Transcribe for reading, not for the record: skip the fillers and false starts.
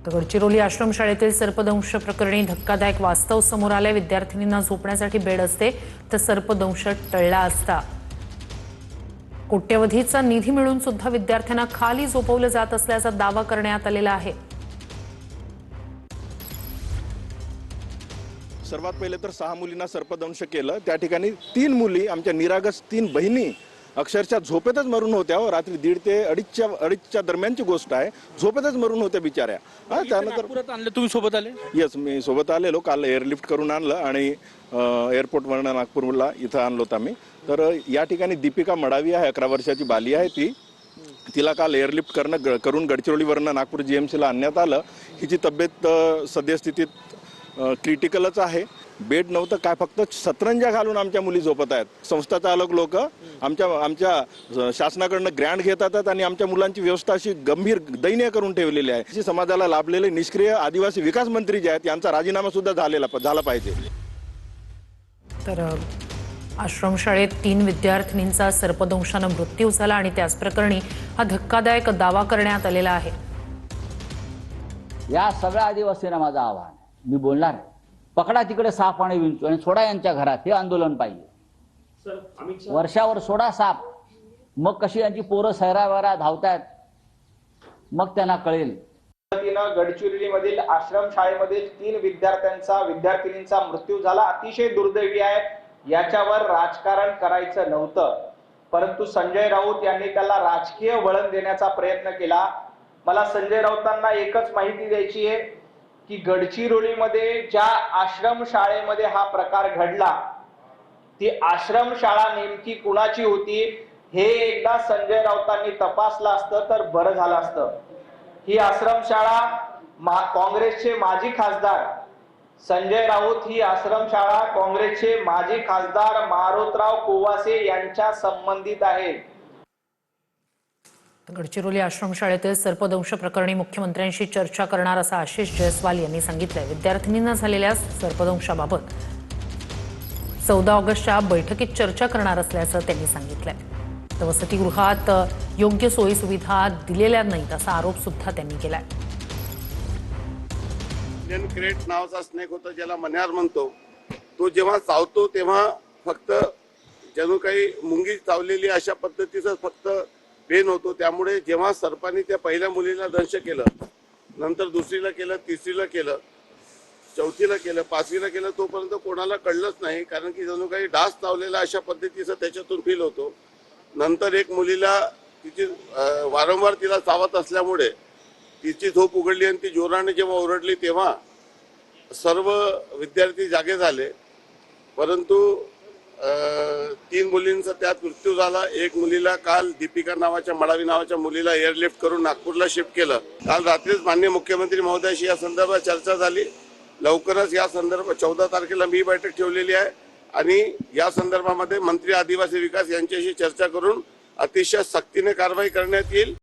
तर गडचिरोली आश्रमशाळेतील सर्पदंश प्रकरणी धक्कादायक वास्तव समोर आले। विद्यार्थिनींना झोपण्यासाठी बेड असते, तर सर्पदंश टळला असता कोट्यवधीचा निधी मिळून सुद्धा विद्यार्थ्यांना खाली झोपवलं जात असल्याचा दावा करण्यात आलेला आहे। सर्वात पहिले तर 6 मुलींना सर्पदंश केलं। त्या ठिकाणी 3 मुली आमच्या निरागस 3 बहिणी अक्षरशः झोपेतच मरून होत्या। रात्री 1:30 ते 2:30च्या दरम्यानची गोष्ट आहे। झोपेतच मरून होत्या बिचाऱ्या। त्यानंतर परत आणले तुम्ही सोबत आले? येस, मी सोबत आलेलो। काल एअरलिफ्ट करून आणलं आणि एअरपोर्टवरून नागपूरला इथं आणलो होतं आम्ही। तर या ठिकाणी दीपिका मडावी आहे, 11 वर्षाची बाली आहे तिला काल एअरलिफ्ट करून गडचिरोलीवरून नागपूर जीएमसीला आणण्यात आलं। हिची तब्येत सद्यस्थितीत क्रिटिकलच आहे। बेड नव्हतं काय, फक्त सतरंजा घालून आमच्या मुली झोपत आहेत। संस्था चालक लोक आमच्या शासनाकडनं ग्रँट घेतात आणि आमच्या मुलांची व्यवस्था अशी गंभीर दयनीय करून ठेवलेली आहे। जी समाजाला लाभलेले निष्क्रिय आदिवासी विकास मंत्री जे आहेत यांचा राजीनामा सुद्धा झाला पाहिजे। तर आश्रमशाळेत 3 विद्यार्थिनींचा सर्पदंशाने मृत्यू झाला आणि त्याच प्रकरणी हा धक्कादायक दावा करण्यात आलेला आहे। या सगळ्या आदिवासींना माझं आव्हान, मी बोलणार आहे, पकडा तिकडे साप आणि विंचू आणि सोडा यांच्या घरात, हे आंदोलन पाहिजे। वर्षावर सोडा साप, मग कशी यांची पोरं सैरावैरा धावतायत, मग त्यांना कळेल। गडचिरोलीमधील आश्रम शाळेमध्ये 3 विद्यार्थिनींचा मृत्यू झाला। अतिशय दुर्दैवी आहे। याच्यावर राजकारण करायचं नव्हतं, परंतु संजय राऊत यांनी त्याला राजकीय वळण देण्याचा प्रयत्न केला। मला संजय राऊतांना एकच माहिती द्यायची आहे की गडचिरोलीमध्ये ज्या आश्रम शाळेमध्ये हा प्रकार घडला, ती आश्रम शाळा नेमकी कुणाची होती हे एकदा संजय राऊतांनी तपासलं असतं तर बरं झालं असतं। ही आश्रमशाळा काँग्रेसचे माजी खासदार संजय राऊत, ही आश्रमशाळा काँग्रेसचे माजी खासदार मारोतराव कोवासे यांच्या संबंधित आहे। गडचिरोली आश्रमशाळेतील सर्पदंश प्रकरणी मुख्यमंत्र्यांशी चर्चा करणार असं आशिष जयस्वाल यांनी सांगितलंय। विद्यार्थिनींना झालेल्या सर्पदंशाबाबत 14 ऑगस्टच्या बैठकीत चर्चा करणार असल्याचं त्यांनी सांगितलंय। तर वसतिगृहात योग्य सोयी सुविधा दिलेल्या नाहीत असा आरोप सुद्धा त्यांनी केलाय। इंडियन क्रेट नावाचा स्नेक होता, ज्याला मण्यार म्हणतो, तो जेव्हा चावतो तेव्हा फक्त जणू काही मुंगी चावलेली अशा पद्धतीचं फक्त पेन होतो। त्यामुळे जेव्हा सर्पाने त्या पहिल्या मुलीला दंश केलं, नंतर दुसरीला केलं, तिसरीला केलं, चौथीला केलं, 5वीला केलं, तोपर्यंत कोणाला कळलंच नाही, कारण की जणू काही डास चावलेला अशा पद्धतीचं त्याच्यातून फील होतो। नंतर एक मुलीला तिची वारंवार तिला चावत असल्यामुळे तिची झोप उघडली आणि ती जोराने जेव्हा ओरडली तेव्हा सर्व विद्यार्थी जागे झाले, परंतु 3 मुलींचा त्यात मृत्यू झाला। एक मुलीला काल दीपिका मडावी नावाच्या मुलीला एअरलिफ्ट करून नागपूरला शिफ्ट केलं। काल रात्रीच माननीय मुख्यमंत्री महोदयाशी या संदर्भात चर्चा झाली। लवकरच या संदर्भात 14 तारखेला मी बैठक ठेवलेली आहे आणि या संदर्भामध्ये मंत्री आदिवासी विकास यांच्याशी चर्चा करून अतिशय सक्तीने कारवाई करण्यात येईल।